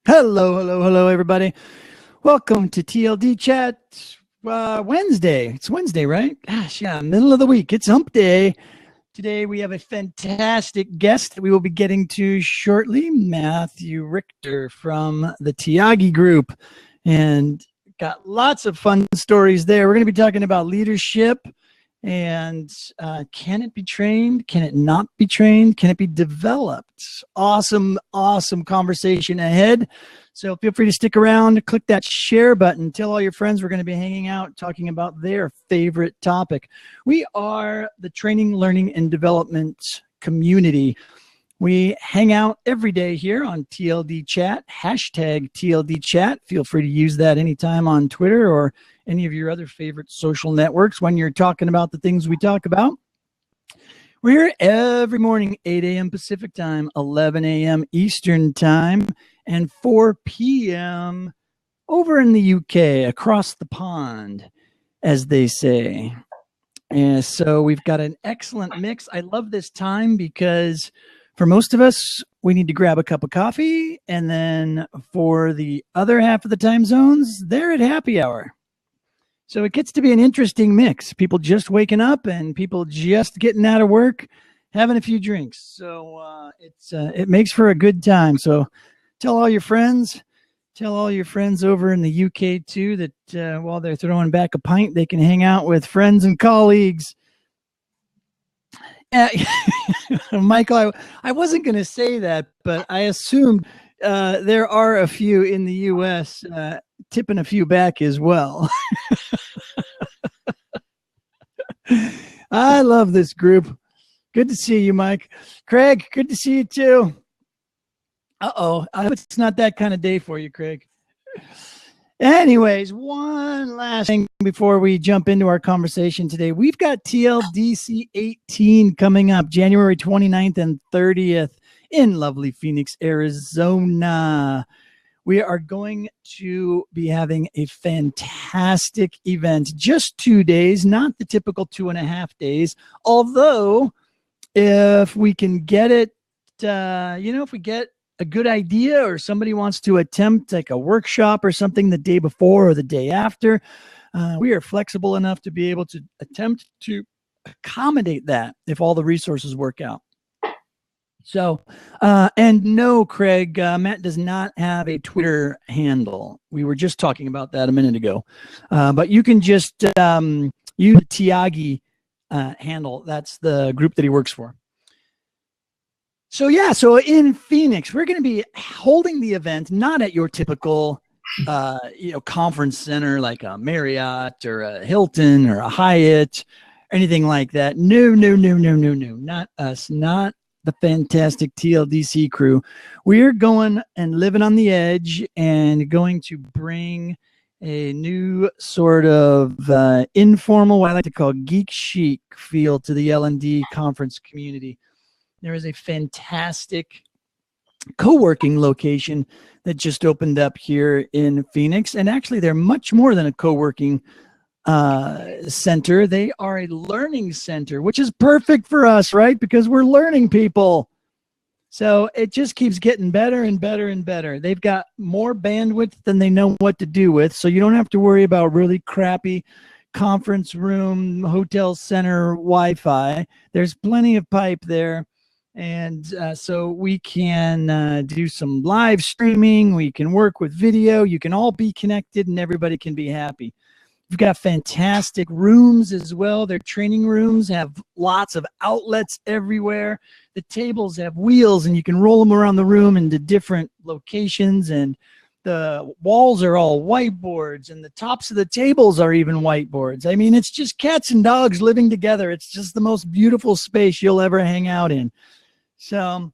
Hello, hello, hello, everybody. Welcome to TLDChat Wednesday. It's Wednesday, right? Gosh, yeah, middle of the week. It's hump day. Today we have a fantastic guest that we will be getting to shortly, Matthew Richter from the Tiagi Group. And got lots of fun stories there. We're going to be talking about leadership and can it be trained? Can it not be trained? Can it be developed? Awesome, awesome conversation ahead. So feel free to stick around, click that share button, tell all your friends we're going to be hanging out talking about their favorite topic. We are the training, learning, and development community. We hang out every day here on TLDChat, hashtag TLDChat. Feel free to use that anytime on Twitter or any of your other favorite social networks when you're talking about the things we talk about. We're here every morning, 8 a.m. Pacific time, 11 a.m. Eastern time, and 4 p.m. over in the UK, across the pond, as they say. And so we've got an excellent mix. I love this time because for most of us, we need to grab a cup of coffee. And then for the other half of the time zones, they're at happy hour. So it gets to be an interesting mix. People just waking up and people just getting out of work, having a few drinks. So it makes for a good time. So tell all your friends over in the UK too that while they're throwing back a pint, they can hang out with friends and colleagues. Michael, I wasn't going to say that, but I assumed there are a few in the U.S. Tipping a few back as well. I love this group. Good to see you, Mike. Craig, good to see you too. Uh-oh, I hope it's not that kind of day for you, Craig. Anyways, one last thing before we jump into our conversation today. We've got TLDC 18 coming up January 29th and 30th in lovely Phoenix, Arizona. We are going to be having a fantastic event, just 2 days, not the typical 2.5 days. Although, if we can get it, if we get a good idea or somebody wants to attempt like a workshop or something the day before or the day after, we are flexible enough to be able to attempt to accommodate that if all the resources work out. So, and no, Craig, Matt does not have a Twitter handle. We were just talking about that a minute ago. But you can just use the Tiagi handle. That's the group that he works for. So, yeah, so in Phoenix, we're going to be holding the event not at your typical conference center like a Marriott or a Hilton or a Hyatt, anything like that. No. Not us, not the fantastic TLDC crew. We're going and living on the edge and going to bring a new sort of informal, what I like to call geek chic feel to the L&D conference community. There is a fantastic co-working location that just opened up here in Phoenix. And actually, they're much more than a co-working center. They are a learning center, which is perfect for us, right? Because we're learning people. So it just keeps getting better and better and better. They've got more bandwidth than they know what to do with. So you don't have to worry about really crappy conference room, hotel center Wi-Fi. There's plenty of pipe there. And so we can do some live streaming. We can work with video. You can all be connected and everybody can be happy. We've got fantastic rooms as well. Their training rooms have lots of outlets everywhere. The tables have wheels and you can roll them around the room into different locations. And the walls are all whiteboards and the tops of the tables are even whiteboards. I mean, it's just cats and dogs living together. It's just the most beautiful space you'll ever hang out in. So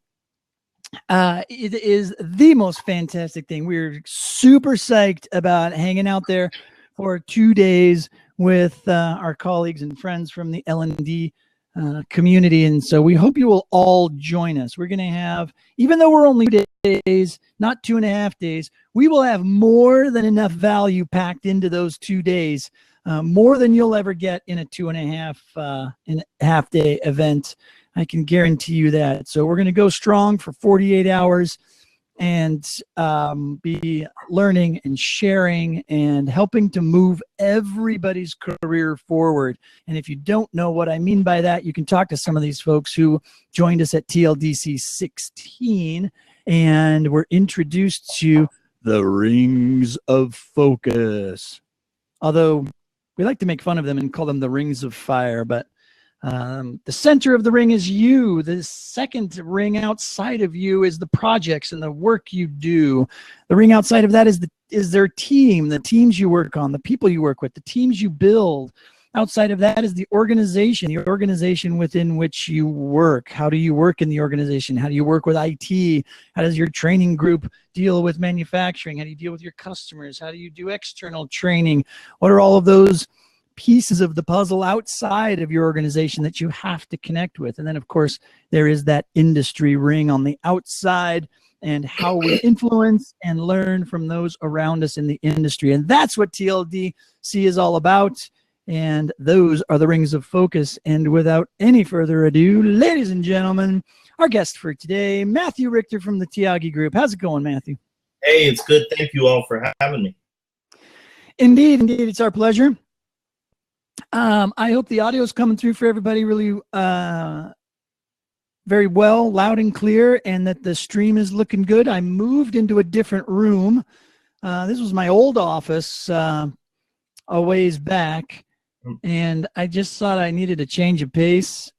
it is the most fantastic thing. We're super psyched about hanging out there for 2 days with our colleagues and friends from the L&D community. And so we hope you will all join us. We're going to have, even though we're only 2 days, not 2.5 days, we will have more than enough value packed into those 2 days, more than you'll ever get in a 2.5 day event. I can guarantee you that. So we're going to go strong for 48 hours. and be learning and sharing and helping to move everybody's career forward. And if you don't know what I mean by that, you can talk to some of these folks who joined us at TLDC 16 and were introduced to the rings of focus. Although we like to make fun of them and call them the rings of fire, but the center of the ring is you. The second ring outside of you is the projects and the work you do. The ring outside of that is their team, the teams you work on, the people you work with, the teams you build. Outside of that is the organization within which you work. How do you work in the organization? How do you work with IT? How does your training group deal with manufacturing? How do you deal with your customers? How do you do external training? What are all of those pieces of the puzzle outside of your organization that you have to connect with? And then, of course, there is that industry ring on the outside and how we influence and learn from those around us in the industry. And that's what TLDC is all about. And those are the rings of focus. And without any further ado, ladies and gentlemen, our guest for today, Matthew Richter from the Tiagi Group. How's it going, Matthew? Hey, it's good. Thank you all for having me. Indeed, it's our pleasure. I hope the audio is coming through for everybody really very well, loud and clear, and that the stream is looking good. I moved into a different room. This was my old office a ways back, and I just thought I needed a change of pace.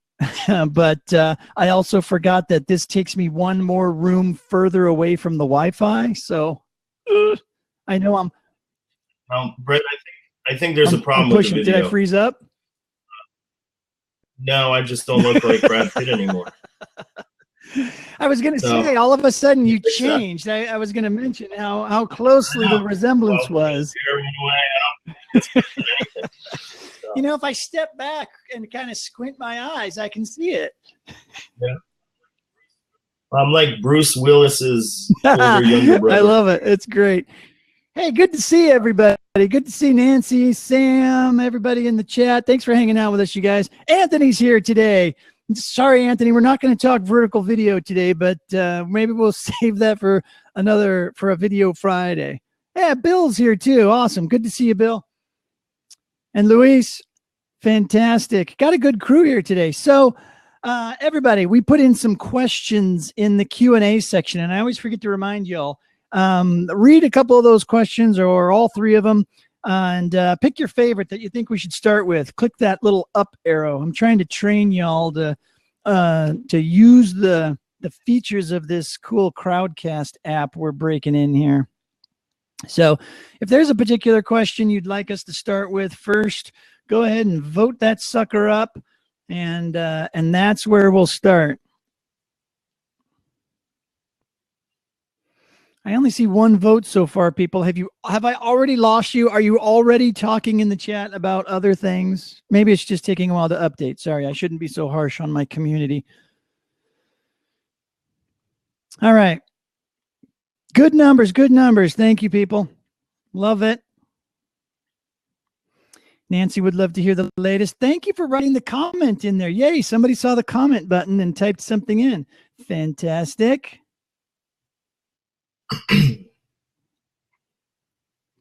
But I also forgot that this takes me one more room further away from the Wi-Fi. So I know I'm. Brett, I think there's a problem with the video. Did I freeze up? No, I just don't look like Brad Pitt anymore. I was going to say, all of a sudden you changed. I was going to mention how closely the resemblance was. You know, if I step back and kind of squint my eyes, I can see it. Yeah. I'm like Bruce Willis's older, younger brother. I love it. It's great. Hey, good to see everybody. Good to see Nancy, Sam, everybody in the chat. Thanks for hanging out with us, you guys. Anthony's here today. Sorry, Anthony, we're not going to talk vertical video today, but maybe we'll save that for a video Friday. Yeah, Bill's here too. Awesome. Good to see you, Bill. And Luis, fantastic. Got a good crew here today. So everybody, we put in some questions in the Q&A section, and I always forget to remind y'all, read a couple of those questions or all three of them, and pick your favorite that you think we should start with. Click that little up arrow. I'm trying to train y'all to use the features of this cool Crowdcast app we're breaking in here. So if there's a particular question you'd like us to start with first, go ahead and vote that sucker up, and that's where we'll start. I only see one vote so far, people. Have I already lost you? Are you already talking in the chat about other things? Maybe it's just taking a while to update. Sorry, I shouldn't be so harsh on my community. All right. Good numbers, good numbers. Thank you, people. Love it. Nancy would love to hear the latest. Thank you for writing the comment in there. Yay, somebody saw the comment button and typed something in. Fantastic.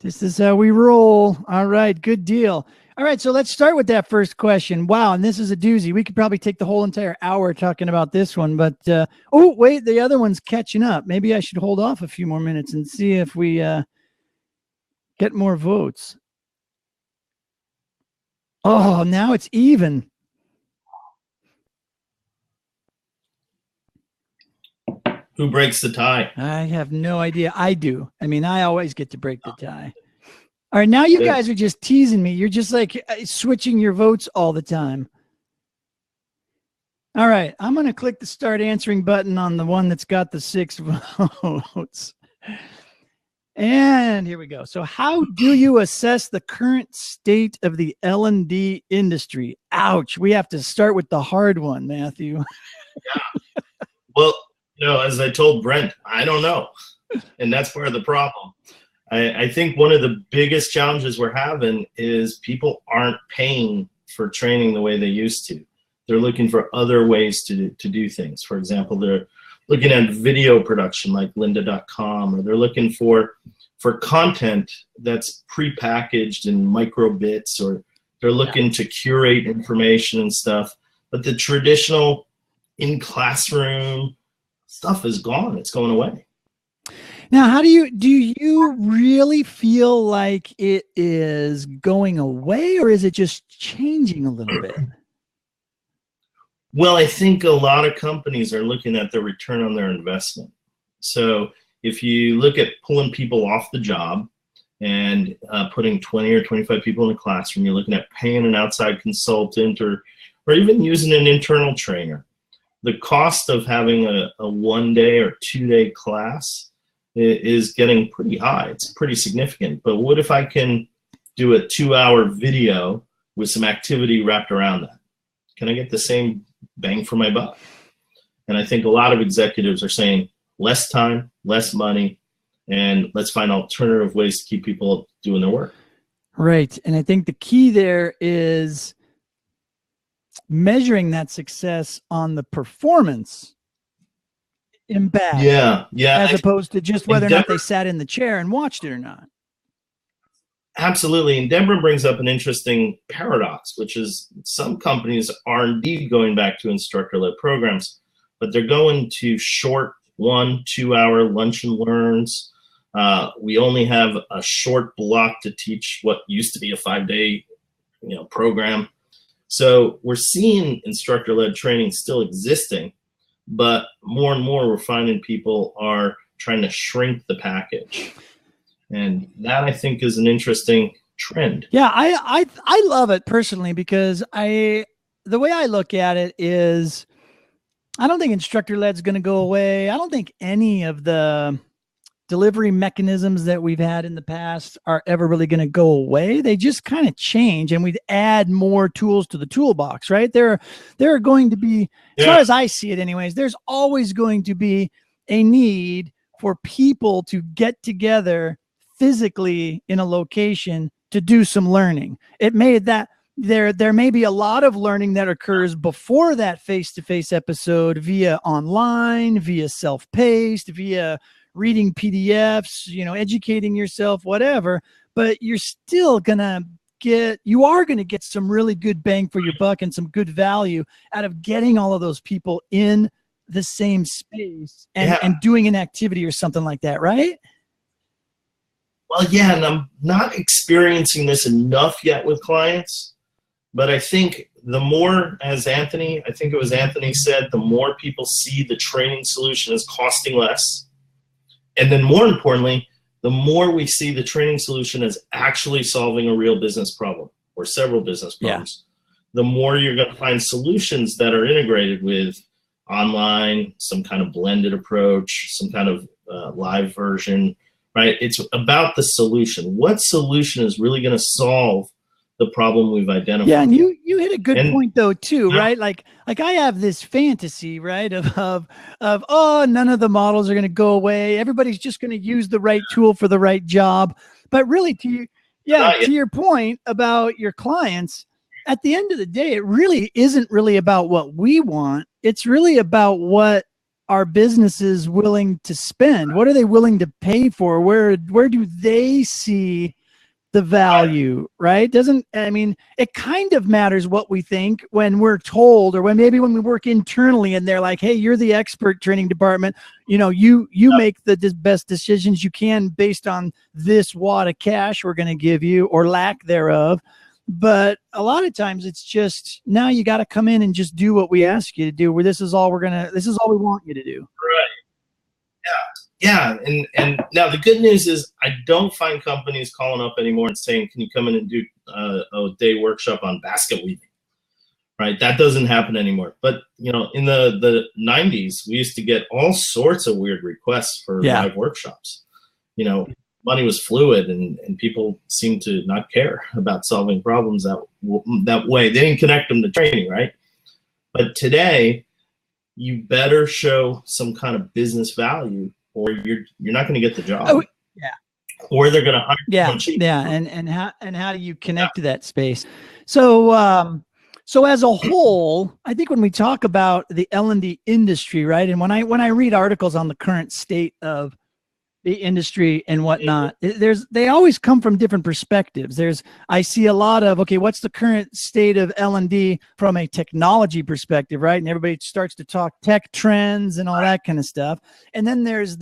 This is how we roll. All right, good deal. All right, so let's start with that first question. Wow, and this is a doozy. We could probably take the whole entire hour talking about this one, but oh, wait, the other one's catching up. Maybe I should hold off a few more minutes and see if we get more votes. Oh, now it's even. Who breaks the tie? I have no idea. I do. I mean, I always get to break the tie. All right, now you guys are just teasing me. You're just like switching your votes all the time. All right, I'm going to click the start answering button on the one that's got the 6 votes. And here we go. So how do you assess the current state of the L&D industry? Ouch. We have to start with the hard one, Matthew. Yeah. Well, you know, as I told Brent, I don't know. And that's part of the problem. I think one of the biggest challenges we're having is people aren't paying for training the way they used to. They're looking for other ways to do things. For example, they're looking at video production like lynda.com, or they're looking for content that's prepackaged in microbits, or they're looking to curate information and stuff. But the traditional in classroom stuff is gone. It's going away. Now, do you really feel like it is going away, or is it just changing a little bit? Well, I think a lot of companies are looking at the return on their investment. So if you look at pulling people off the job and putting 20 or 25 people in a classroom, you're looking at paying an outside consultant or even using an internal trainer. The cost of having a 1-day or 2-day class is getting pretty high. It's pretty significant. But what if I can do a 2-hour video with some activity wrapped around that? Can I get the same bang for my buck? And I think a lot of executives are saying less time, less money, and let's find alternative ways to keep people doing their work. Right. And I think the key there is measuring that success on the performance impact. Yeah. As opposed to just whether or not they sat in the chair and watched it or not. Absolutely. And Deborah brings up an interesting paradox, which is some companies are indeed going back to instructor-led programs, but they're going to short 1-2 hour lunch and learns. We only have a short block to teach what used to be a 5-day program. So we're seeing instructor-led training still existing, but more and more we're finding people are trying to shrink the package. And that, I think, is an interesting trend. Yeah, I love it personally, because the way I look at it is I don't think instructor-led is going to go away. I don't think any of the delivery mechanisms that we've had in the past are ever really going to go away. They just kind of change, and we'd add more tools to the toolbox, right? There are going to be, as far as I see it anyways, there's always going to be a need for people to get together physically in a location to do some learning. It may that there may be a lot of learning that occurs before that face-to-face episode via online, via self-paced, via reading PDFs, educating yourself, whatever, but you're still gonna get some really good bang for your buck and some good value out of getting all of those people in the same space and doing an activity or something like that, right? Well, yeah, and I'm not experiencing this enough yet with clients, but I think the more, as Anthony said, the more people see the training solution as costing less. And then more importantly, the more we see the training solution as actually solving a real business problem or several business problems, the more you're going to find solutions that are integrated with online, some kind of blended approach, some kind of live version, right? It's about the solution. What solution is really going to solve the problem we've identified? Yeah, and you hit a good point though too, right? Like I have this fantasy, right, of oh, none of the models are going to go away. Everybody's just going to use the right tool for the right job. But really, to your point about your clients, at the end of the day, it really isn't really about what we want. It's really about what our business is willing to spend. What are they willing to pay for? Where do they see the value, right? It kind of matters what we think when we're told, or when we work internally and they're like, hey, you're the expert training department. You make the best decisions you can based on this wad of cash we're going to give you, or lack thereof. But a lot of times it's just, now you got to come in and just do what we ask you to do, where this is all we want you to do. Right. Yeah. And now the good news is I don't find companies calling up anymore and saying, can you come in and do a day workshop on basket weaving? Right. That doesn't happen anymore. But, in the 90s, we used to get all sorts of weird requests for live workshops. Money was fluid, and people seemed to not care about solving problems that way. They didn't connect them to training, right? But today, you better show some kind of business value, or you're not going to get the job. Oh, yeah. Or they're going to hire someone cheap. Yeah. And how do you connect to that space? So So as a whole, I think when we talk about the L&D industry, right, and when I read articles on the current state of the industry and whatnot, they always come from different perspectives. I see a lot of, okay, what's the current state of L&D from a technology perspective, right? And everybody starts to talk tech trends and all that kind of stuff. And then there's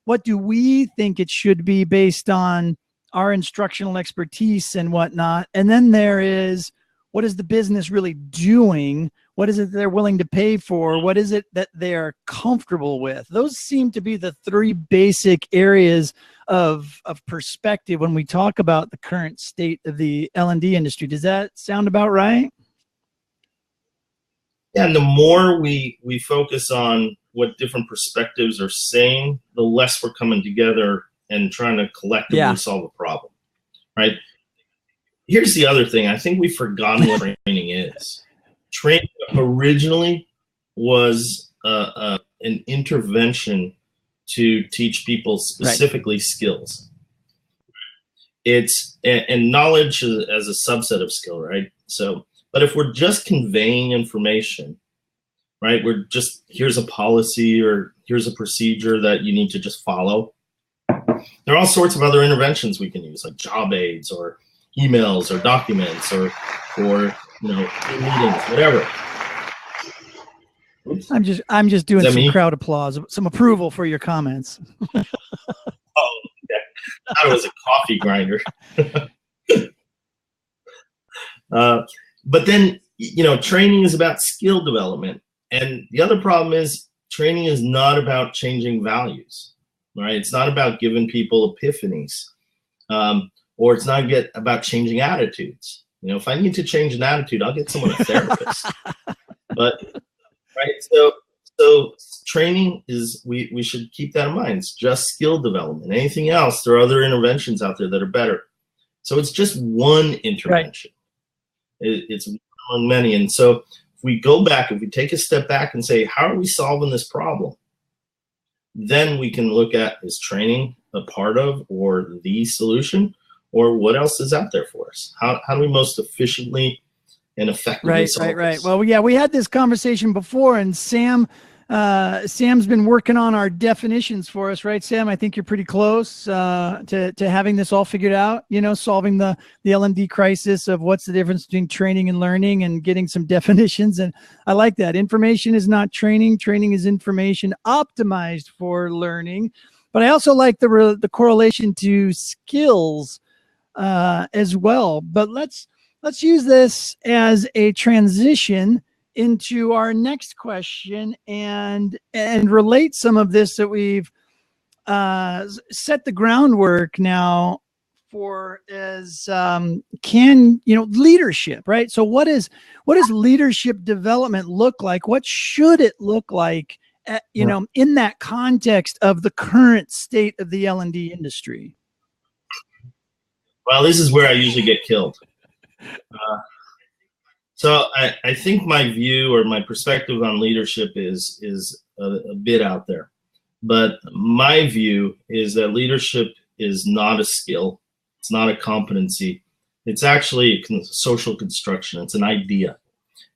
what do we think it should be based on our instructional expertise and whatnot. And then there is, what is the business really doing? What is it they're willing to pay for? What is it that they're comfortable with? Those seem to be the three basic areas of perspective when we talk about the current state of the L&D industry. Does that sound about right? Yeah, and the more we focus on what different perspectives are saying, the less we're coming together and trying to collectively solve a problem, right? Here's the other thing. I think we've forgotten what training is. Training originally was an intervention to teach people specifically skills. And knowledge as a subset of skill, right? So, but if we're just conveying information, right? Here's a policy or here's a procedure that you need to just follow. There are all sorts of other interventions we can use, like job aids or emails or documents or meetings, whatever. Oops. I'm just doing some crowd applause, some approval for your comments. Oh, okay. I thought it was a coffee grinder. But then, training is about skill development. And the other problem is training is not about changing values, right? It's not about giving people epiphanies, or it's not about changing attitudes. If I need to change an attitude, I'll get someone a therapist. But right, so training is we should keep that in mind. It's just skill development. Anything else, there are other interventions out there that are better. So it's just one intervention. Right. It's among many. And so if we take a step back and say, how are we solving this problem? Then we can look at, is training a part of or the solution? Or what else is out there for us? How do we most efficiently and effectively solve this? Well, yeah, we had this conversation before, and Sam's been working on our definitions for us, right, Sam? I think you're pretty close to having this all figured out. Solving the L&D crisis of what's the difference between training and learning, and getting some definitions. And I like that. Information is not training. Training is information optimized for learning. But I also like the correlation to skills as well. But let's use this as a transition into our next question and relate some of this that we've set the groundwork now for as leadership, right? So what does leadership development look like? What should it look like in that context of the current state of the L&D industry? Well, this is where I usually get killed. So I think my view or my perspective on leadership is a bit out there. But my view is that leadership is not a skill. It's not a competency. It's actually a social construction. It's an idea.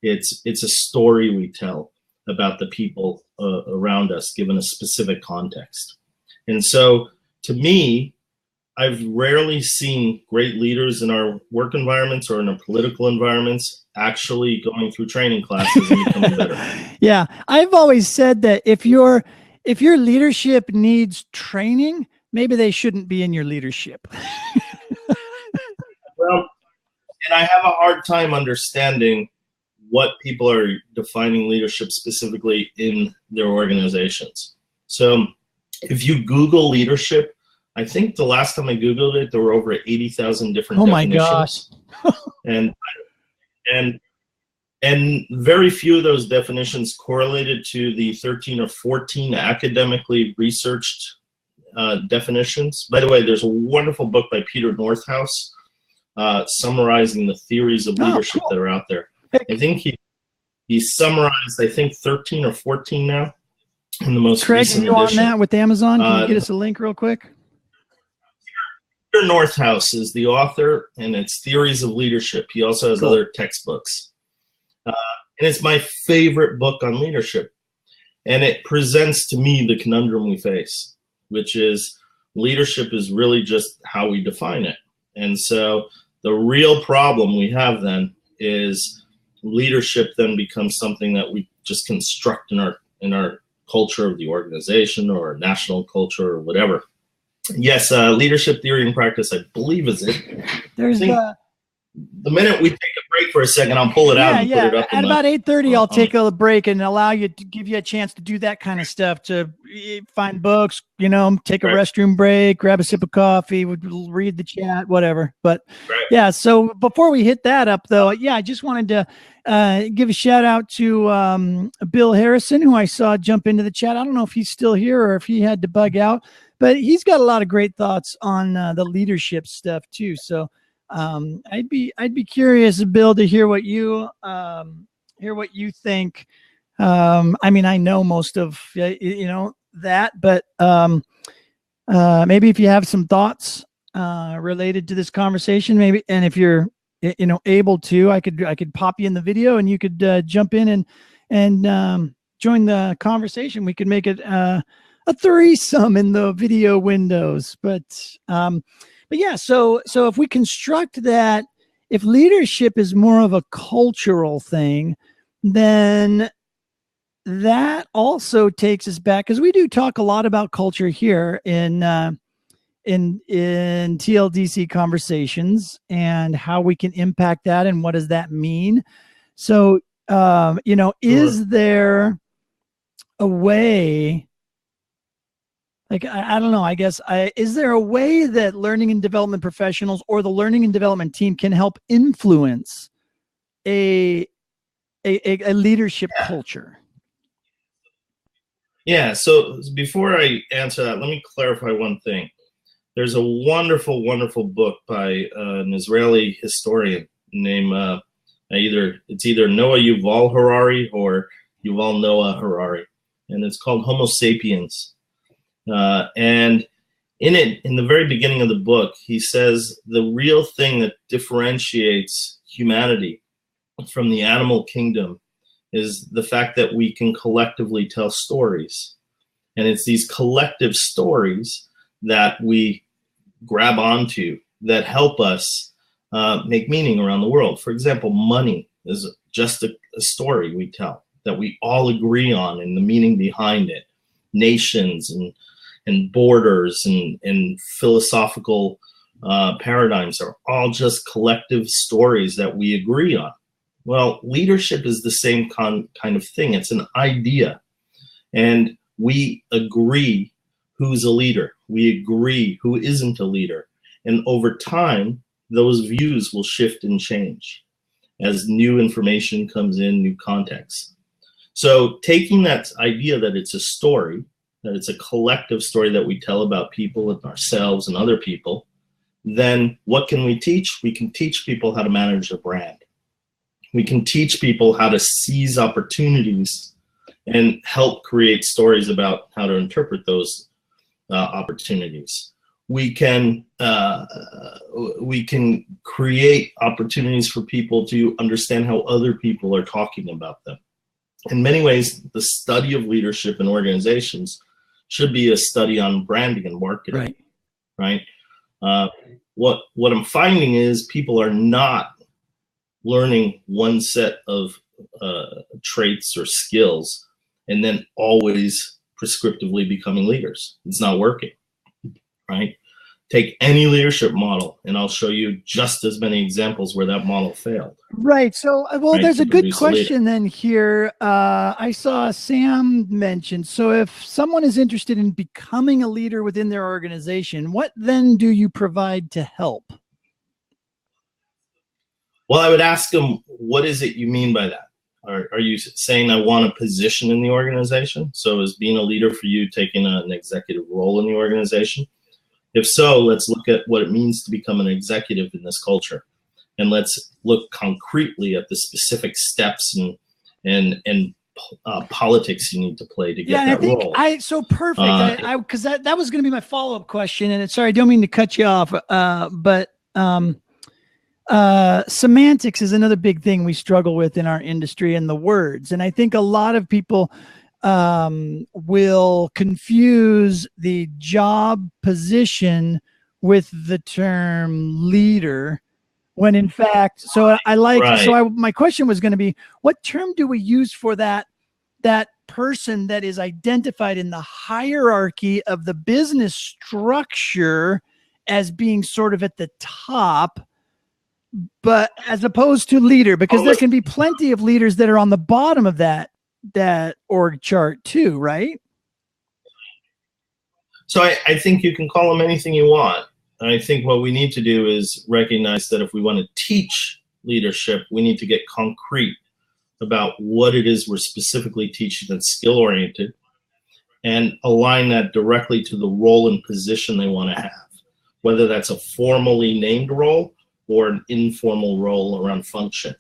It's a story we tell about the people around us given a specific context. And so to me, I've rarely seen great leaders in our work environments or in our political environments actually going through training classes and becoming better. Yeah, I've always said that if your leadership needs training, maybe they shouldn't be in your leadership. Well, and I have a hard time understanding what people are defining leadership specifically in their organizations. So if you Google leadership, I think the last time I Googled it, there were over 80,000 different definitions. Oh my gosh. and very few of those definitions correlated to the 13 or 14 academically researched definitions. By the way, there's a wonderful book by Peter Northouse summarizing the theories of leadership that are out there. I think he summarized, 13 or 14 now in the most recent edition. Craig, you on that with Amazon? Can you get us a link real quick? Peter Northouse is the author, and it's Theories of Leadership. He also has other textbooks. And it's my favorite book on leadership. And it presents to me the conundrum we face, which is leadership is really just how we define it. And so the real problem we have then is leadership then becomes something that we just construct in our culture of the organization or national culture or whatever. Yes, leadership theory and practice, I believe, is it. There's the minute we take a break for a second, I'll pull it out and put it up. At about 8:30, I'll take a break and allow you to give you a chance to do that kind of stuff, to find books, you know, take a restroom break, grab a sip of coffee, read the chat, whatever. But yeah, so before we hit that up, though, yeah, I just wanted to give a shout out to Bill Harrison, who I saw jump into the chat. I don't know if he's still here or if he had to bug out, but he's got a lot of great thoughts on the leadership stuff too. So I'd be curious, Bill, to hear what you think. I mean, I know most of that, but maybe if you have some thoughts related to this conversation, maybe, and if you're able to, I could pop you in the video and you could jump in and join the conversation. We could make it a threesome in the video windows, but yeah, so if we construct that, if leadership is more of a cultural thing, then that also takes us back, because we do talk a lot about culture here in TLDC conversations and how we can impact that and what does that mean. So, is there a way? Like, I don't know, I guess, is there a way that learning and development professionals or the learning and development team can help influence a leadership culture? Yeah, so before I answer that, let me clarify one thing. There's a wonderful, wonderful book by an Israeli historian named, it's either Noah Yuval Harari or Yuval Noah Harari, and it's called Homo Sapiens. And in the very beginning of the book, he says the real thing that differentiates humanity from the animal kingdom is the fact that we can collectively tell stories. And it's these collective stories that we grab onto that help us make meaning around the world. For example, money is just a story we tell that we all agree on and the meaning behind it. Nations and borders and philosophical paradigms are all just collective stories that we agree on. Well, leadership is the same kind of thing. It's an idea. And we agree who's a leader. We agree who isn't a leader. And over time, those views will shift and change as new information comes in, new context. So taking that idea that it's a story, that it's a collective story that we tell about people and ourselves and other people, then what can we teach? We can teach people how to manage a brand. We can teach people how to seize opportunities and help create stories about how to interpret those opportunities. We can create opportunities for people to understand how other people are talking about them. In many ways, the study of leadership in organizations should be a study on branding and marketing, right? What I'm finding is people are not learning one set of traits or skills and then always prescriptively becoming leaders. It's not working, right? Take any leadership model and I'll show you just as many examples where that model failed. Right. So, well, there's a good question then here. I saw Sam mention, so if someone is interested in becoming a leader within their organization, what then do you provide to help? Well, I would ask them, what is it you mean by that? Are you saying I want a position in the organization? So is being a leader for you taking an executive role in the organization? If so, let's look at what it means to become an executive in this culture. And let's look concretely at the specific steps and politics you need to play to get that role. So perfect. Because that was going to be my follow-up question. And sorry, I don't mean to cut you off, but semantics is another big thing we struggle with in our industry, and the words. And I think a lot of people will confuse the job position with the term leader, when in fact, so I like, Right. so my question was going to be, what term do we use for that person that is identified in the hierarchy of the business structure as being sort of at the top, but as opposed to leader? Because there can be plenty of leaders that are on the bottom of that org chart too, right? So I think you can call them anything you want. I think what we need to do is recognize that if we want to teach leadership, we need to get concrete about what it is we're specifically teaching that's skill oriented, and align that directly to the role and position they want to have, whether that's a formally named role or an informal role around function.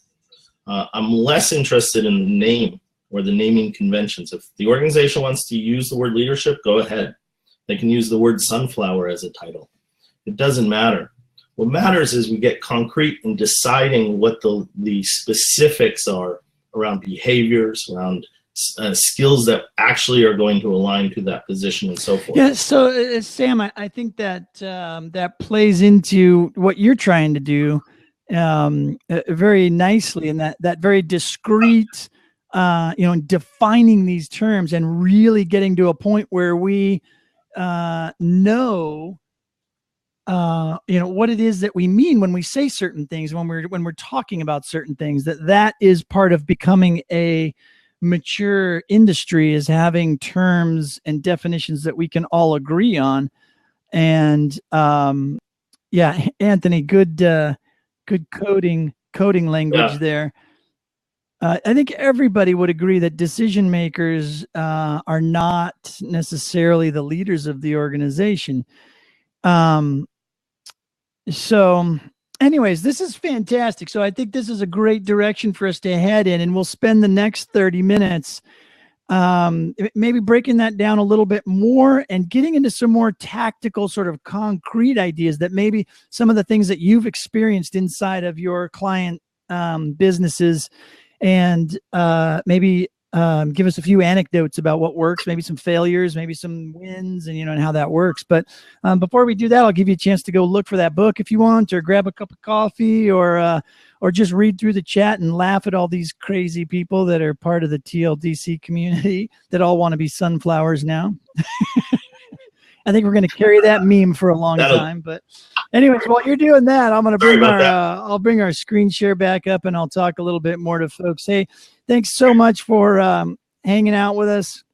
I'm less interested in the name or the naming conventions. If the organization wants to use the word leadership, go ahead. They can use the word sunflower as a title. It doesn't matter. What matters is we get concrete in deciding what the specifics are around behaviors, around skills that actually are going to align to that position and so forth. Yeah. So Sam, I think that that plays into what you're trying to do very nicely, and that very discreet, defining these terms and really getting to a point where we know what it is that we mean when we say certain things, when we're talking about certain things. That is part of becoming a mature industry, is having terms and definitions that we can all agree on. And yeah, Anthony, good coding language there. I think everybody would agree that decision makers are not necessarily the leaders of the organization. So anyways, this is fantastic. So I think this is a great direction for us to head in, and we'll spend the next 30 minutes maybe breaking that down a little bit more and getting into some more tactical, sort of concrete ideas that maybe some of the things that you've experienced inside of your client businesses, and maybe give us a few anecdotes about what works, maybe some failures, maybe some wins, and and how that works. But before we do that, I'll give you a chance to go look for that book if you want, or grab a cup of coffee, or just read through the chat and laugh at all these crazy people that are part of the TLDC community that all want to be sunflowers now. I think we're going to carry that meme for a long time. But anyways, while you're doing that, I'm going to bring I'll bring our screen share back up, and I'll talk a little bit more to folks. Hey, thanks so much for hanging out with us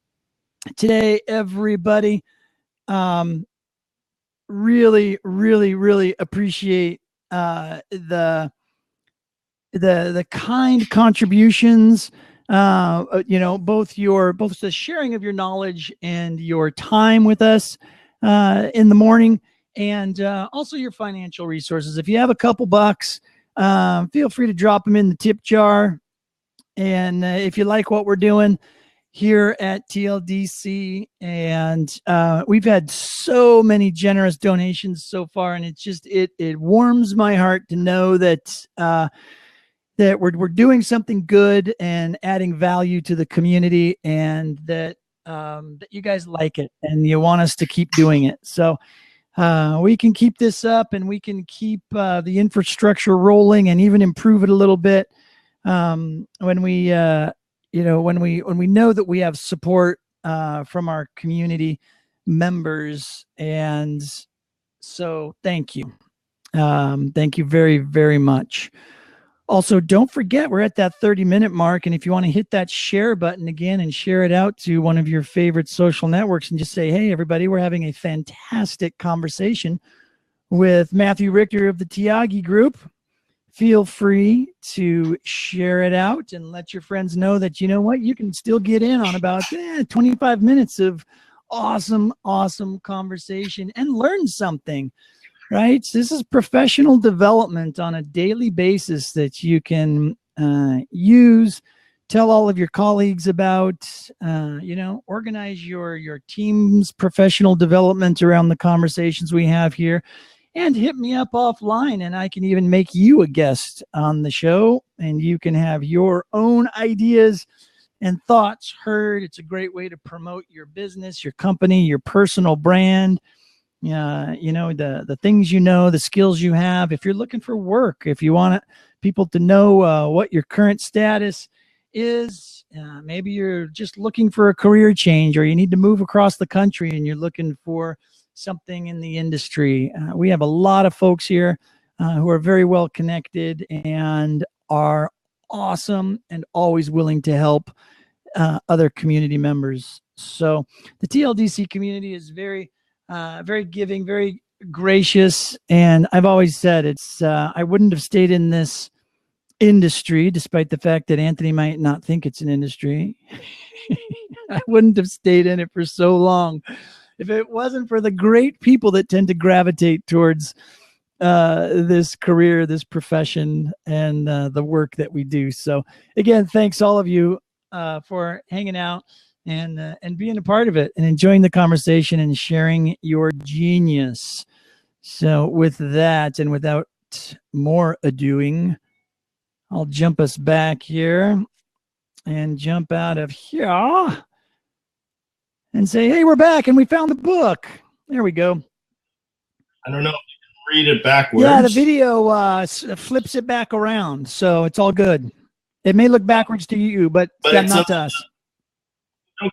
today, everybody. Really, really, really appreciate the kind contributions, both the sharing of your knowledge and your time with us in the morning, and also your financial resources. If you have a couple bucks, feel free to drop them in the tip jar. And if you like what we're doing here at TLDC, and we've had so many generous donations so far, and it's just it warms my heart to know that that we're doing something good and adding value to the community, and that that you guys like it and you want us to keep doing it. So we can keep this up, and we can keep the infrastructure rolling, and even improve it a little bit when we when we know that we have support from our community members. And so thank you very, very much. Also, don't forget, we're at that 30-minute mark, and if you want to hit that share button again and share it out to one of your favorite social networks, and just say, hey everybody, we're having a fantastic conversation with Matthew Richter of the Tiagi Group, feel free to share it out and let your friends know that, you can still get in on about 25 minutes of awesome conversation and learn something. Right? So this is professional development on a daily basis that you can use, tell all of your colleagues about, organize your team's professional development around the conversations we have here. and hit me up offline, and I can even make you a guest on the show, and you can have your own ideas and thoughts heard. It's a great way to promote your business, your company, your personal brand. You know, the things you know, the skills you have. If you're looking for work, if you want people to know what your current status is, maybe you're just looking for a career change, or you need to move across the country and you're looking for something in the industry. We have a lot of folks here who are very well connected and are awesome and always willing to help other community members. So the TLDC community is very giving, very gracious. And I've always said I wouldn't have stayed in this industry, despite the fact that Anthony might not think it's an industry. I wouldn't have stayed in it for so long if it wasn't for the great people that tend to gravitate towards this career, this profession, and the work that we do. So again, thanks all of you for hanging out and being a part of it and enjoying the conversation and sharing your genius. So with that, and without more adoing, I'll jump us back here and jump out of here and say, hey, we're back and we found the book. There we go. I don't know if you can read it backwards. Yeah, the video flips it back around, so it's all good. It may look backwards to you, but not to us. Okay.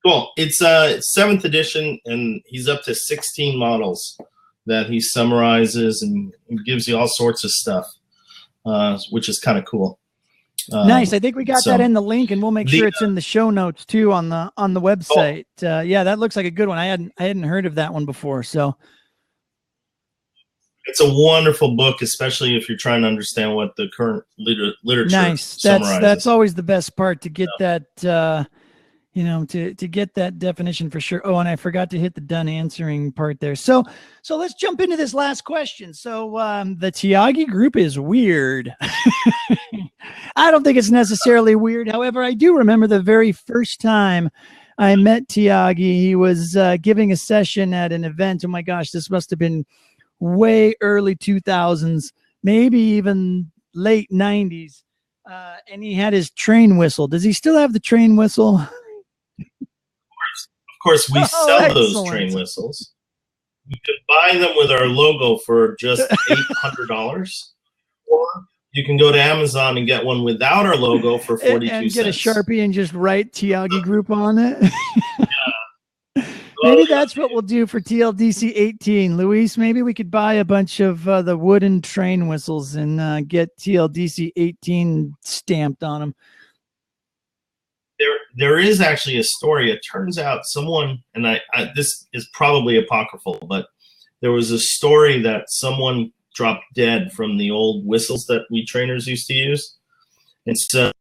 Cool. It's 7th edition, and he's up to 16 models that he summarizes and gives you all sorts of stuff, which is kind of cool. Nice. I think we got that in the link, and we'll make sure it's in the show notes too on the website. Yeah, that looks like a good one. I hadn't heard of that one before, so. It's a wonderful book, especially if you're trying to understand what the current literature summarizes. That's always the best part, to get that, to get that definition for sure. Oh, and I forgot to hit the done answering part there. So let's jump into this last question. So the Tyagi group is weird. I don't think it's necessarily weird. However, I do remember the very first time I met Tyagi. He was giving a session at an event. Oh my gosh, this must have been way early 2000s, maybe even late 90s. And he had his train whistle. Does he still have the train whistle? Of course, we sell those train whistles. You can buy them with our logo for just $800, or you can go to Amazon and get one without our logo for 42 cents. And get a Sharpie and just write Tyagi Group on it. Maybe that's what we'll do for TLDC 18. Luis, maybe we could buy a bunch of the wooden train whistles and get TLDC 18 stamped on them. There is actually a story. It turns out someone, and this is probably apocryphal, but there was a story that someone dropped dead from the old whistles that we trainers used to use. And so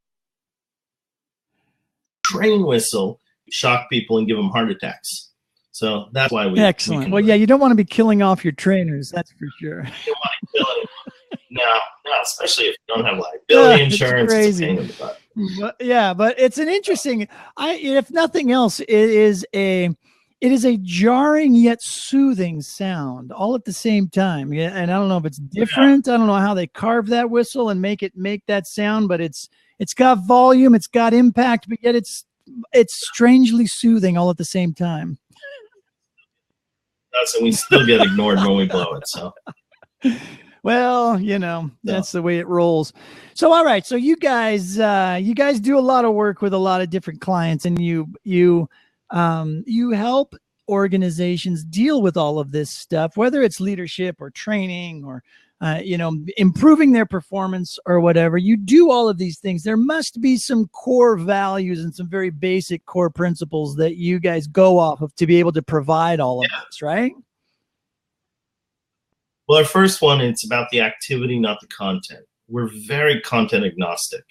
train whistle shock people and give them heart attacks. So that's why we. Excellent. Well, yeah, you don't want to be killing off your trainers. That's for sure. You don't want to kill anyone. No, especially if you don't have liability insurance. It's crazy. It's a pain in the butt. But it's an interesting. If nothing else, it is a jarring yet soothing sound all at the same time. Yeah, and I don't know if it's different. I don't know how they carve that whistle and make that sound, but it's got volume, it's got impact, but yet it's strangely soothing all at the same time. And we still get ignored when we blow it. So, well, that's the way it rolls. So, all right. So you guys do a lot of work with a lot of different clients, and you help organizations deal with all of this stuff, whether it's leadership or training or improving their performance or whatever. You do all of these things. There must be some core values and some very basic core principles that you guys go off of to be able to provide all of this, right? Well, our first one, it's about the activity, not the content. We're very content agnostic.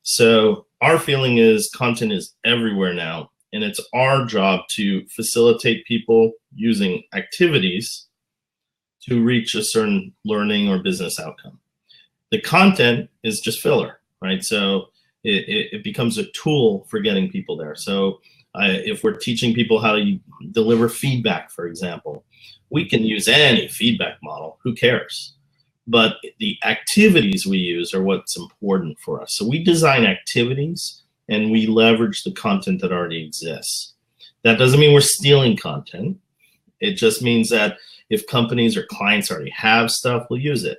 So our feeling is content is everywhere now, and it's our job to facilitate people using activities to reach a certain learning or business outcome. The content is just filler, right? So it becomes a tool for getting people there. So If we're teaching people how to deliver feedback, for example, we can use any feedback model. Who cares? But the activities we use are what's important for us. So we design activities and we leverage the content that already exists. That doesn't mean we're stealing content. It just means that if companies or clients already have stuff, we'll use it.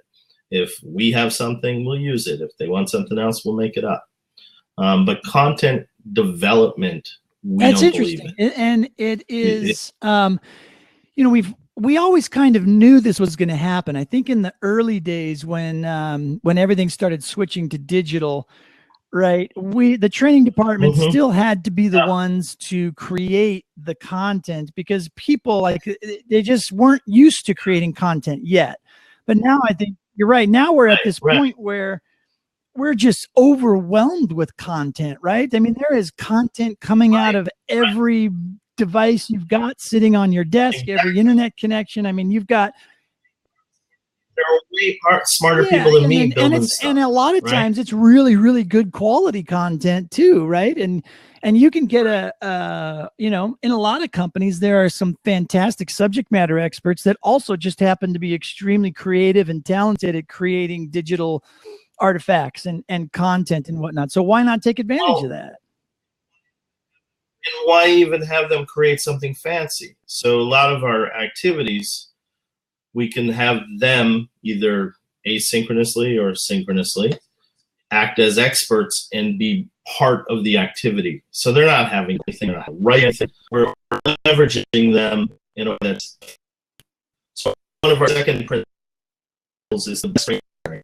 If we have something, we'll use it. If they want something else, we'll make it up. But content development, That's interesting. And it is, you know, we always kind of knew this was going to happen. I think in the early days when everything started switching to digital, right? The training department still had to be the ones to create the content because people they just weren't used to creating content yet. But now I think you're right. Now we're at this point where we're just overwhelmed with content, right? I mean, there is content coming out of every device you've got sitting on your desk, every internet connection. I mean, you've got. There are way smarter people than me building stuff. And a lot of times it's really, really good quality content too, right? And you can get you know, in a lot of companies, there are some fantastic subject matter experts that also just happen to be extremely creative and talented at creating digital artifacts and content and whatnot. So why not take advantage of that? And why even have them create something fancy? So a lot of our activities, we can have them either asynchronously or synchronously act as experts and be part of the activity. So they're not having anything to write anything. We're leveraging them in a way that's. So one of our second principles is the best trainer.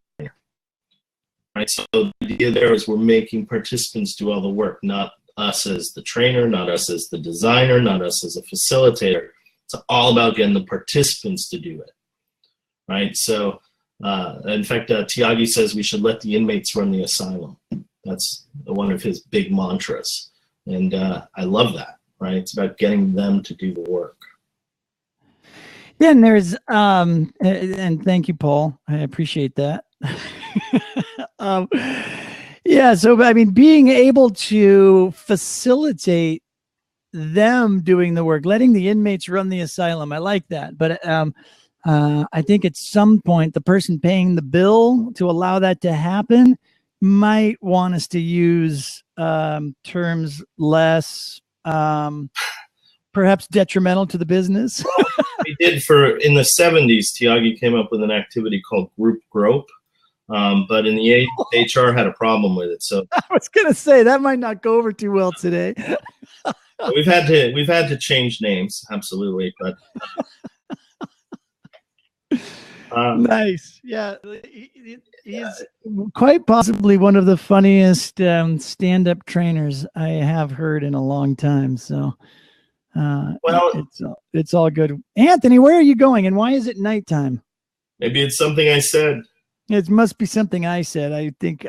Right. So the idea there is we're making participants do all the work, not us as the trainer, not us as the designer, not us as a facilitator. It's all about getting the participants to do it. Right. So, in fact, Tyagi says we should let the inmates run the asylum. That's one of his big mantras. And I love that. Right. It's about getting them to do the work. Yeah. And there's, and thank you, Paul. I appreciate that. Yeah. So, I mean, being able to facilitate them doing the work, letting the inmates run the asylum. I like that. But, I think at some point, the person paying the bill to allow that to happen might want us to use terms less perhaps detrimental to the business. We did in the 70s, Tyagi came up with an activity called group grope. But in the HR had a problem with it. So I was going to say that might not go over too well today. we've had to change names. Absolutely. But nice. Yeah. He's quite possibly one of the funniest stand-up trainers I have heard in a long time. So well, it's all good. Anthony, where are you going and why is it nighttime? Maybe it's something I said. It must be something I said. I think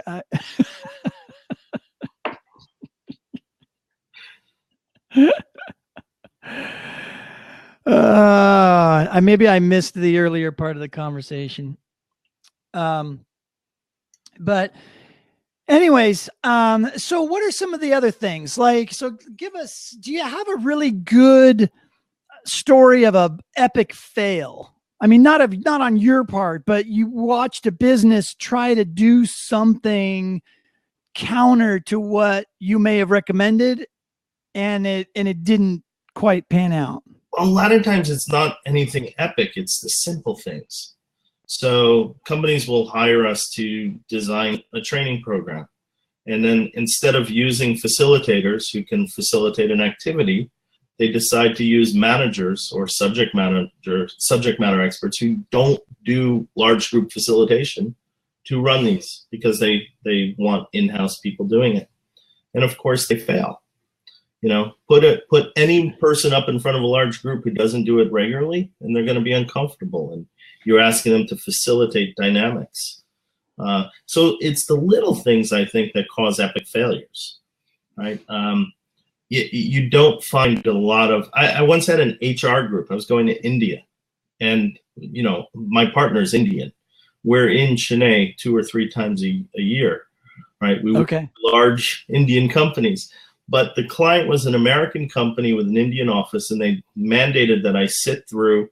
maybe I missed the earlier part of the conversation. But anyways, so what are some of the other things? So do you have a really good story of a epic fail? I mean, not on your part, but you watched a business try to do something counter to what you may have recommended, and it didn't quite pan out. A lot of times it's not anything epic. It's the simple things. So companies will hire us to design a training program. And then instead of using facilitators who can facilitate an activity, they decide to use managers or subject matter experts who don't do large group facilitation to run these because they want in-house people doing it. And of course they fail. You know, put any person up in front of a large group who doesn't do it regularly, and they're going to be uncomfortable. And you're asking them to facilitate dynamics. So it's the little things, I think, that cause epic failures, right? You don't find a lot of. I once had an HR group. I was going to India, and you know, my partner's Indian. We're in Chennai 2 or 3 times a year, right? We work with large Indian companies. but the client was an American company with an Indian office, and they mandated that I sit through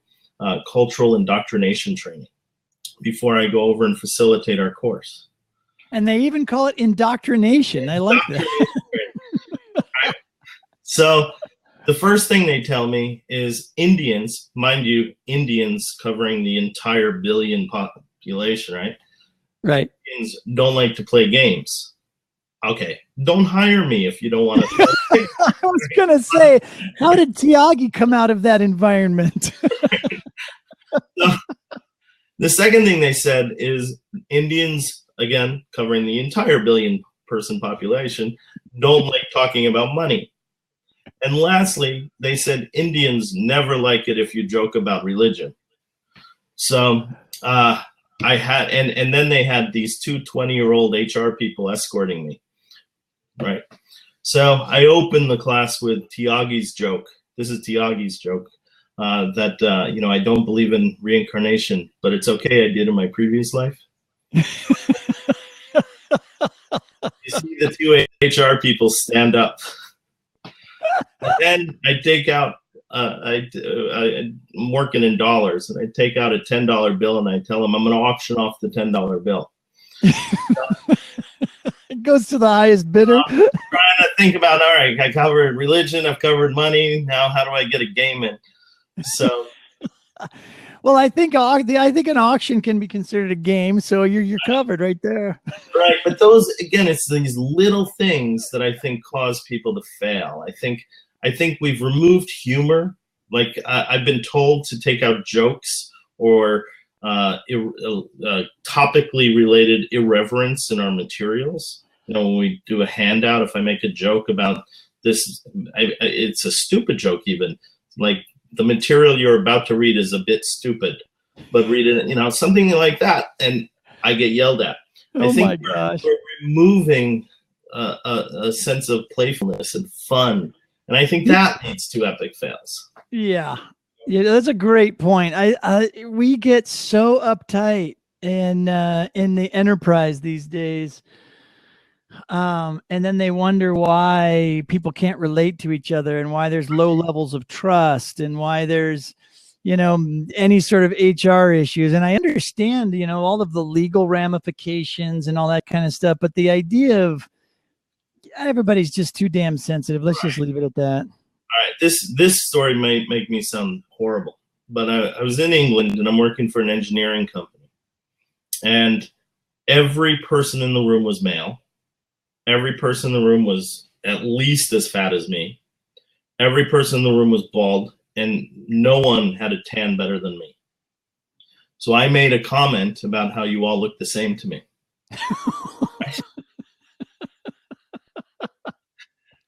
cultural indoctrination training before I go over and facilitate our course. And they even call it indoctrination. I like that. Right. So the first thing they tell me is Indians, mind you, Indians covering the entire billion population, right? Right. Indians don't like to play games. Okay, don't hire me if you don't want to play. I was going to say, how did Tyagi come out of that environment? So, the second thing they said is Indians, again, covering the entire billion-person population, don't like talking about money. And lastly, they said Indians never like it if you joke about religion. So I had, and then they had these two 20-year-old HR people escorting me, right? So I opened the class with Tyagi's joke. This is Tyagi's joke. That I don't believe in reincarnation, but it's okay. I did in my previous life. You see the two HR people stand up, and then I take out. I'm working in dollars, and I take out a $10 bill, and I tell them I'm going to auction off the $10 bill. It goes to the highest bidder. I'm trying to think about, all right, I covered religion, I've covered money. Now, how do I get a game in? So, well, I think an auction can be considered a game, so you're covered right there. Right, but those, again, it's these little things that I think cause people to fail. I think we've removed humor. Like I've been told to take out jokes or topically related irreverence in our materials. When we do a handout, if I make a joke about this, it's a stupid joke even. Like, the material you're about to read is a bit stupid, but read it, something like that, and I get yelled at. I think my gosh. we're removing a sense of playfulness and fun, and I think that leads to epic fails. Yeah, that's a great point. We get so uptight in the enterprise these days. And then they wonder why people can't relate to each other, and why there's low levels of trust, and why there's, any sort of HR issues. And I understand, all of the legal ramifications and all that kind of stuff. But the idea of everybody's just too damn sensitive. Let's just leave it at that. All right. This story may make me sound horrible, but I was in England, and I'm working for an engineering company, and every person in the room was male. Every person in the room was at least as fat as me. Every person in the room was bald, and no one had a tan better than me. So I made a comment about how you all look the same to me. All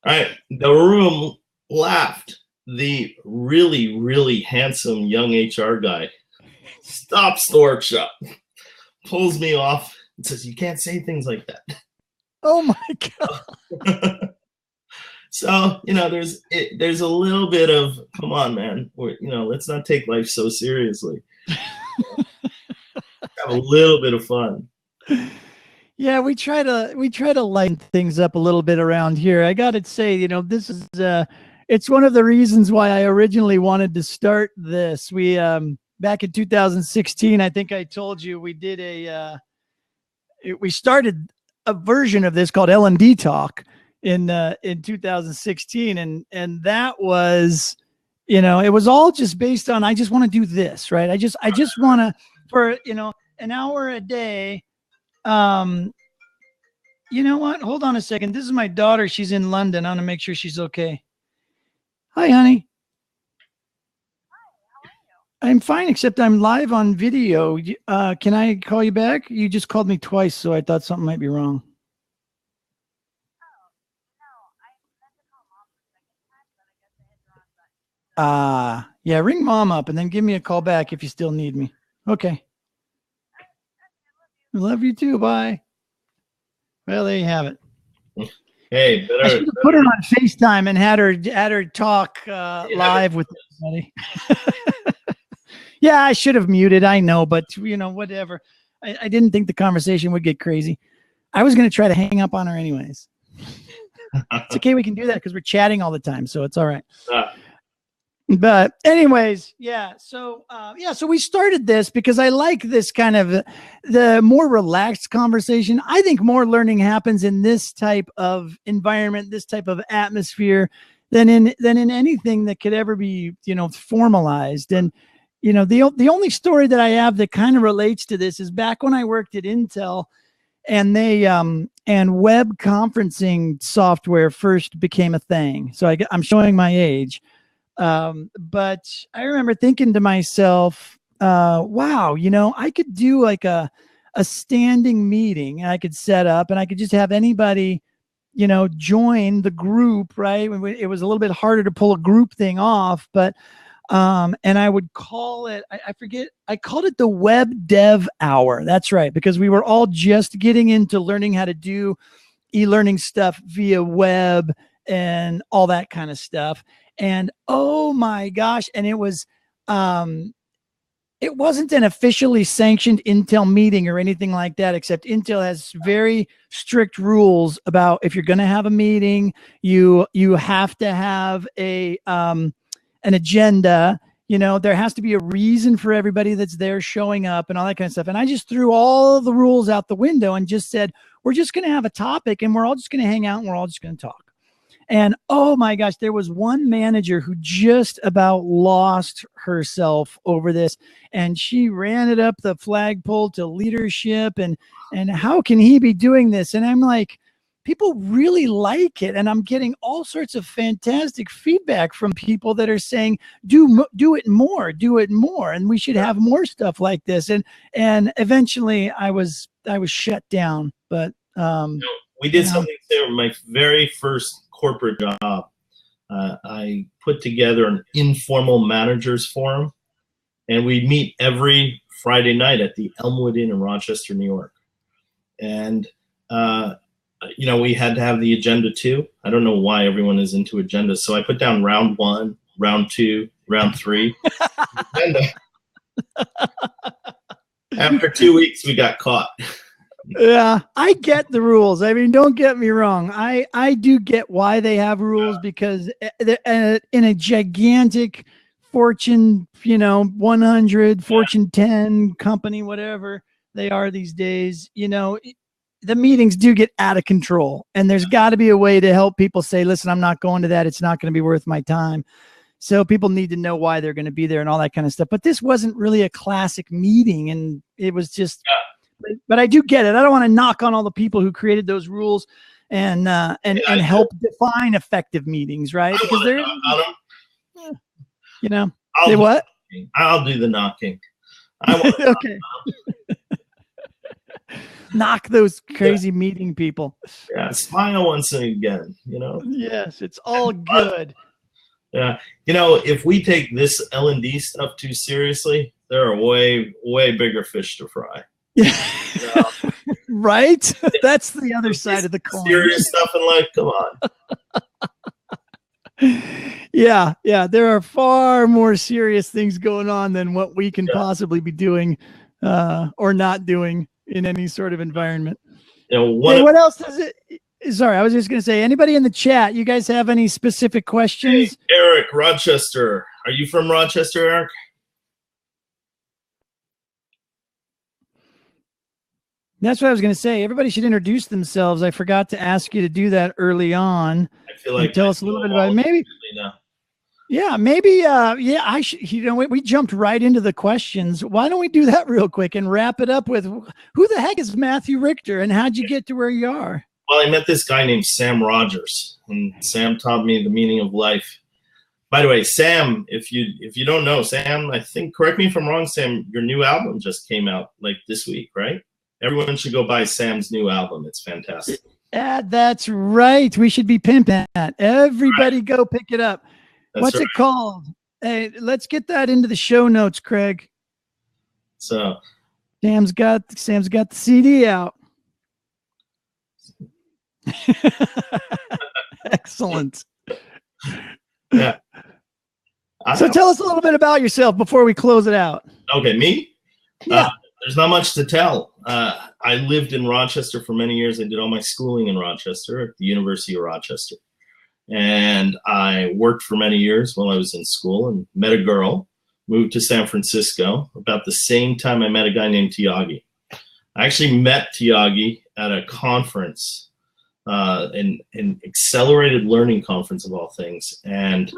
right. The room laughed. The really, really handsome young HR guy stops the workshop, pulls me off, and says, "You can't say things like that." Oh my God. So, there's a little bit of, come on, man, let's not take life so seriously. Have a little bit of fun. Yeah, we try to lighten things up a little bit around here. I got to say, this is it's one of the reasons why I originally wanted to start this. We back in 2016, I think I told you, we did we started a version of this called L&D Talk in 2016, and that was, it was all just based on, I just want to do this, right? I just want to, for an hour a day. You know what? Hold on a second. This is my daughter. She's in London. I want to make sure she's okay. Hi, honey. I'm fine, except I'm live on video. Can I call you back? You just called me twice, so I thought something might be wrong. Yeah, ring mom up and then give me a call back if you still need me. Okay. Love you too. Bye. Well, there you have it. Hey, I should have put her on FaceTime and had her talk live with everybody. Yeah, I should have muted. I know, but whatever. I didn't think the conversation would get crazy. I was going to try to hang up on her anyways. It's okay. We can do that because we're chatting all the time. So it's all right. Uh, But anyways, yeah. So so we started this because I like this kind of the more relaxed conversation. I think more learning happens in this type of environment, this type of atmosphere than in anything that could ever be, formalized. And the only story that I have that kind of relates to this is back when I worked at Intel, and they and web conferencing software first became a thing. So I'm showing my age. But I remember thinking to myself, wow, I could do like a standing meeting, and I could set up, and I could just have anybody, join the group, right? It was a little bit harder to pull a group thing off, but, and I would call it, I forget, I called it the Web Dev Hour. That's right. Because we were all just getting into learning how to do e-learning stuff via web and all that kind of stuff. And oh my gosh. And it wasn't an officially sanctioned Intel meeting or anything like that, except Intel has very strict rules about if you're going to have a meeting, you have to have an agenda. There has to be a reason for everybody that's there showing up and all that kind of stuff. And I just threw all the rules out the window and just said, we're just going to have a topic and we're all just going to hang out and we're all just going to talk. And oh my gosh, there was one manager who just about lost herself over this. And she ran it up the flagpole to leadership. And how can he be doing this? And I'm like, people really like it. And I'm getting all sorts of fantastic feedback from people that are saying, do it more. And we should have more stuff like this. And eventually I was shut down, but, we did something there. My very first corporate job, I put together an informal managers forum, and we'd meet every Friday night at the Elmwood Inn in Rochester, New York. And, we had to have the agenda too. I don't know why everyone is into agendas. So I put down round 1, round 2, round 3. After 2 weeks, we got caught. Yeah, I get the rules. I mean, don't get me wrong. I do get why they have rules, because in a gigantic Fortune, 100, Fortune 10 company, whatever they are these days, the meetings do get out of control, and there's got to be a way to help people say, listen, I'm not going to that. It's not going to be worth my time. So people need to know why they're going to be there and all that kind of stuff. But this wasn't really a classic meeting, and it was just, but I do get it. I don't want to knock on all the people who created those rules and help define effective meetings, right? Because they're, what? I'll do the knocking. Okay. Knock those crazy meeting people. Yeah, smile once again, Yes, it's all good. Yeah, if we take this L&D stuff too seriously, there are way, way bigger fish to fry. Yeah. Right? That's the other side of the coin. Serious stuff in life, come on. Yeah, there are far more serious things going on than what we can possibly be doing or not doing in any sort of environment. What else does it? Sorry, I was just going to say, anybody in the chat, you guys have any specific questions? Hey, Eric, Rochester. Are you from Rochester, Eric? That's what I was going to say. Everybody should introduce themselves. I forgot to ask you to do that early on. I feel like tell us a little bit about it. Maybe. Yeah, maybe. I should. We jumped right into the questions. Why don't we do that real quick and wrap it up with who the heck is Matthew Richter and how'd you get to where you are? Well, I met this guy named Sam Rogers, and Sam taught me the meaning of life. By the way, Sam, if you don't know Sam, I think, correct me if I'm wrong, Sam, your new album just came out like this week, right? Everyone should go buy Sam's new album. It's fantastic. That's right. We should be pimping that. Everybody go pick it up. What's it called? Hey, let's get that into the show notes, Craig. So Sam's got the CD out. Excellent. Yeah. So tell us a little bit about yourself before we close it out. Okay, me? Yeah. There's not much to tell. I lived in Rochester for many years. I did all my schooling in Rochester at the University of Rochester. And I worked for many years while I was in school and met a girl, moved to San Francisco. About the same time I met a guy named Tyagi. I actually met Tyagi at a conference, an accelerated learning conference of all things. And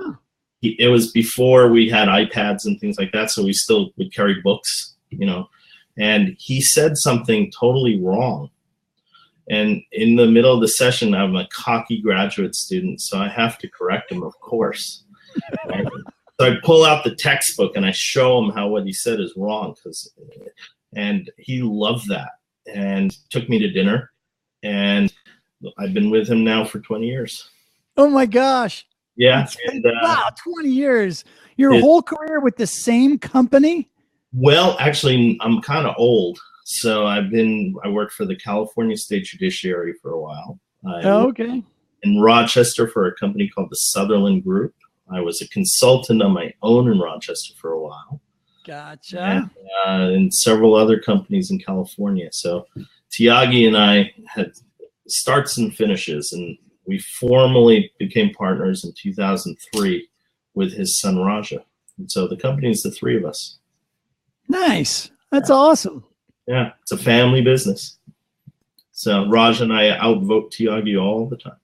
it was before we had iPads and things like that, so we still would carry books, you know. And he said something totally wrong. And in the middle of the session, I'm a cocky graduate student, so I have to correct him, of course. Right? So I pull out the textbook and I show him how what he said is wrong, and he loved that and took me to dinner. And I've been with him now for 20 years. Oh my gosh. Yeah. Wow, 20 years. Your whole career with the same company? Well, actually, I'm kind of old. So I worked for the California State Judiciary for a while. Okay. In Rochester for a company called the Sutherland Group. I was a consultant on my own in Rochester for a while. Gotcha. And several other companies in California. So Tyagi and I had starts and finishes, and we formally became partners in 2003 with his son Raja. And so the company is the three of us. Nice. That's awesome. Yeah, it's a family business. So Raj and I outvote Tyagi all the time.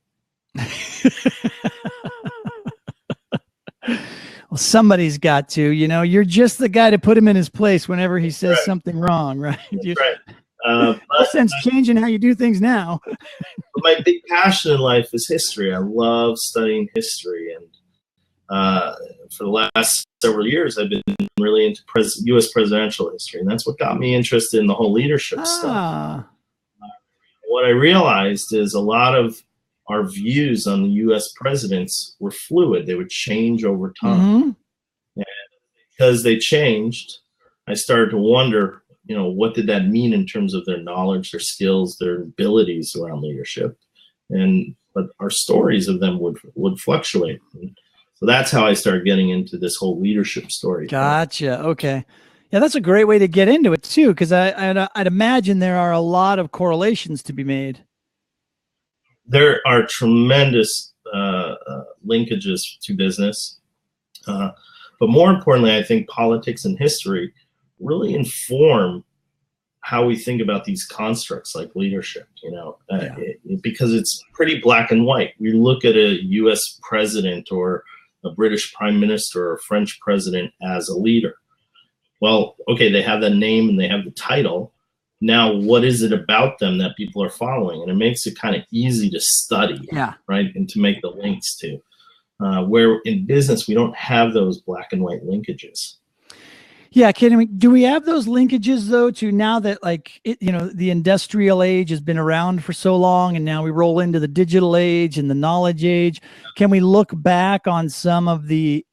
Well, somebody's got to, you know, you're just the guy to put him in his place whenever he says something wrong, right? Right. No sense changing how you do things now. But my big passion in life is history. I love studying history. And for the last several years, I've been really into U.S. presidential history. And that's what got me interested in the whole leadership stuff. What I realized is a lot of our views on the U.S. presidents were fluid. They would change over time. And because they changed, I started to wonder, you know, what did that mean in terms of their knowledge, their skills, their abilities around leadership? But our stories of them would fluctuate. And so that's how I started getting into this whole leadership story. Gotcha. Okay. Yeah, that's a great way to get into it too, because I'd imagine there are a lot of correlations to be made. There are tremendous linkages to business. But more importantly, I think politics and history really inform how we think about these constructs like leadership, you know, because it's pretty black and white. We look at a U.S. president or a British prime minister or a French president as a leader. Well, okay, they have that name and they have the title. Now, what is it about them that people are following? And it makes it kind of easy to study, right, and to make the links to. Where in business, we don't have those black and white linkages. Yeah, do we have those linkages though to now that, like, you know, the industrial age has been around for so long, and now we roll into the digital age and the knowledge age? Can we look back on some of the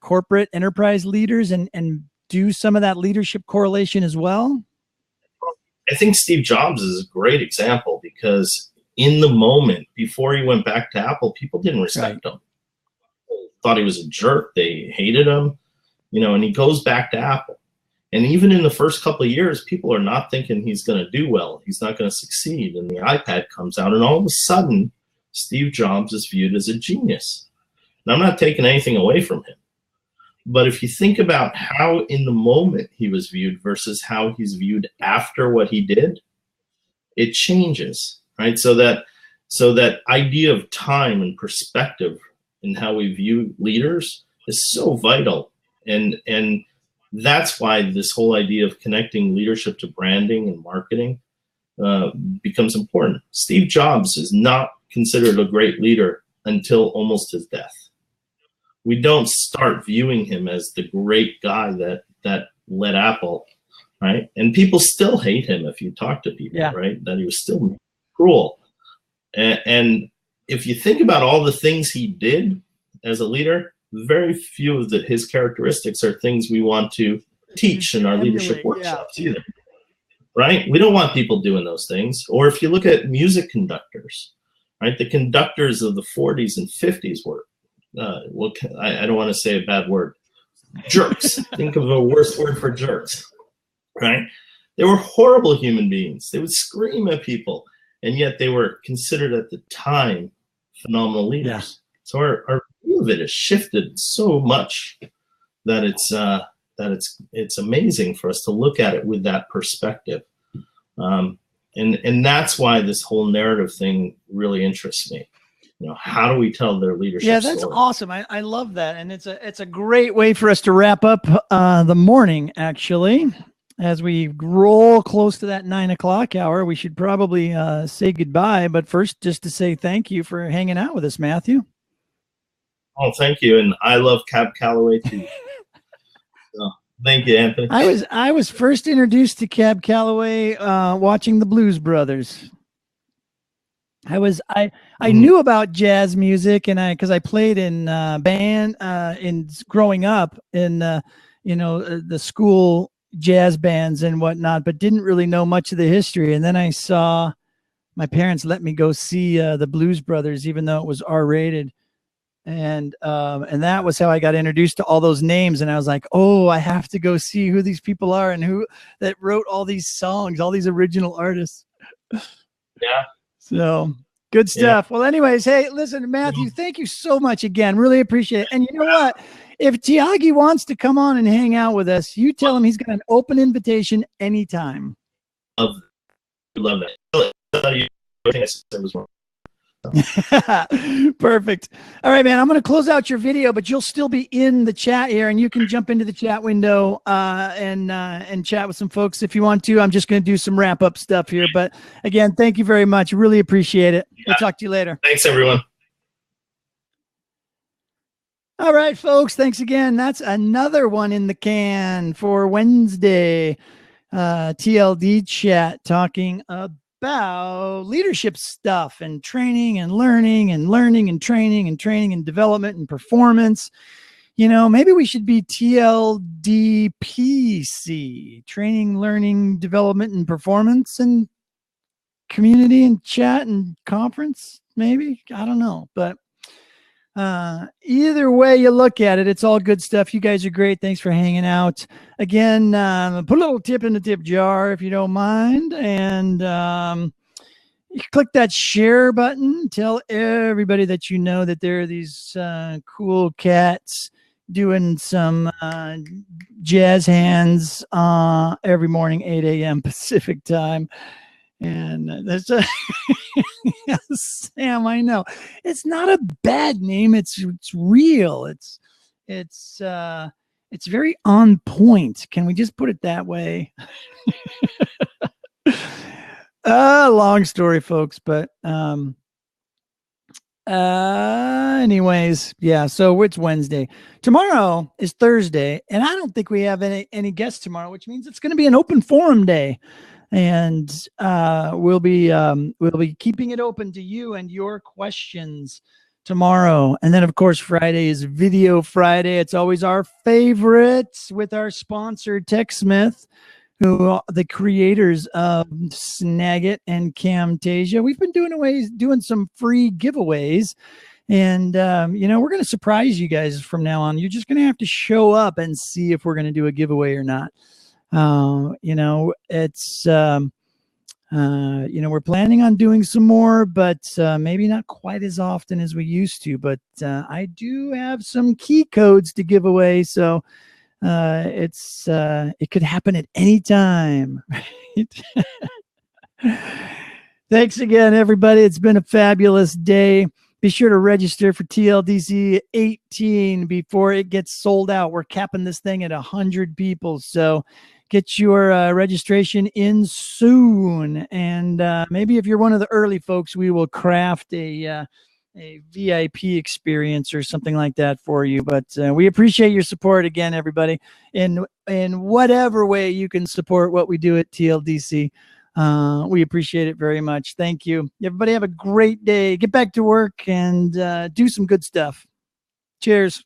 corporate enterprise leaders and do some of that leadership correlation as well? I think Steve Jobs is a great example, because in the moment before he went back to Apple, people didn't respect him. People thought he was a jerk. They hated him, you know, and he goes back to Apple. And even in the first couple of years, people are not thinking he's going to do well. He's not going to succeed. And the iPad comes out, and all of a sudden, Steve Jobs is viewed as a genius. And I'm not taking anything away from him. But if you think about how in the moment he was viewed versus how he's viewed after what he did, it changes, right? So that idea of time and perspective in how we view leaders is so vital. And that's why this whole idea of connecting leadership to branding and marketing becomes important. Steve Jobs is not considered a great leader until almost his death. We don't start viewing him as the great guy that led Apple, right? And people still hate him if you talk to people, right? That he was still cruel. And if you think about all the things he did as a leader, very few of his characteristics are things we want to teach in our leadership workshops either, right? We don't want people doing those things. Or if you look at music conductors, right? The conductors of the 40s and 50s were, I don't want to say a bad word, jerks. Think of a worse word for jerks, right? They were horrible human beings. They would scream at people, and yet they were considered at the time phenomenal leaders. Yeah. So our view of it has shifted so much that it's amazing for us to look at it with that perspective. And that's why this whole narrative thing really interests me. You know, how do we tell their leadership Yeah, that's story? awesome. I love that. And it's a great way for us to wrap up the morning, actually. As we roll close to that 9 o'clock hour, we should probably say goodbye. But first, just to say thank you for hanging out with us, Matthew. Oh, thank you. And I love Cab Calloway too. So, thank you, Anthony. I was first introduced to Cab Calloway watching the Blues Brothers. I knew about jazz music, and because I played in band in growing up in the school jazz bands and whatnot, but didn't really know much of the history. And then I saw my parents let me go see the Blues Brothers, even though it was R-rated. And that was how I got introduced to all those names. And I was like, oh, I have to go see who these people are and who that wrote all these songs, all these original artists. Yeah. So good stuff. Yeah. Well, anyways, hey, listen, Matthew, thank you so much again. Really appreciate it. And you know what? If Tiagi wants to come on and hang out with us, you tell him he's got an open invitation anytime. Love that. Perfect. All right, man. I'm going to close out your video, but you'll still be in the chat here, and you can jump into the chat window and chat with some folks if you want to. I'm just going to do some wrap up stuff here, but again, thank you very much. Really appreciate it. Yeah. We'll talk to you later. Thanks, everyone. All right, folks. Thanks again. That's another one in the can for Wednesday. TLDChat talking about leadership stuff and training and learning and learning and training and development and performance. You know, maybe we should be TLDPC, training, learning, development, and performance, and community and chat and conference. Maybe, I don't know, but either way you look at it, it's all good stuff. You guys are great. Thanks for hanging out again. Put a little tip in the tip jar if you don't mind, and you click that share button. Tell everybody that you know that there are these cool cats doing some jazz hands every morning, 8 a.m. Pacific time. And that's yes, Sam, I know it's not a bad name. It's real. It's very on point. Can we just put it that way? Long story, folks, but anyways, yeah, so it's Wednesday. Tomorrow is Thursday, and I don't think we have any guests tomorrow, which means it's going to be an open forum day. And we'll be keeping it open to you and your questions tomorrow. And then, of course, Friday is Video Friday. It's always our favorite with our sponsor, TechSmith, who are the creators of Snagit and Camtasia. We've been doing some free giveaways. And, we're going to surprise you guys from now on. You're just going to have to show up and see if we're going to do a giveaway or not. It's we're planning on doing some more, but maybe not quite as often as we used to. But I do have some key codes to give away, so it could happen at any time. Thanks again, everybody. It's been a fabulous day. Be sure to register for TLDC 18 before it gets sold out. We're capping this thing at 100 people, so get your registration in soon. And maybe if you're one of the early folks, we will craft a VIP experience or something like that for you. But we appreciate your support again, everybody. In whatever way you can support what we do at TLDC. We appreciate it very much. Thank you. Everybody have a great day. Get back to work and do some good stuff. Cheers.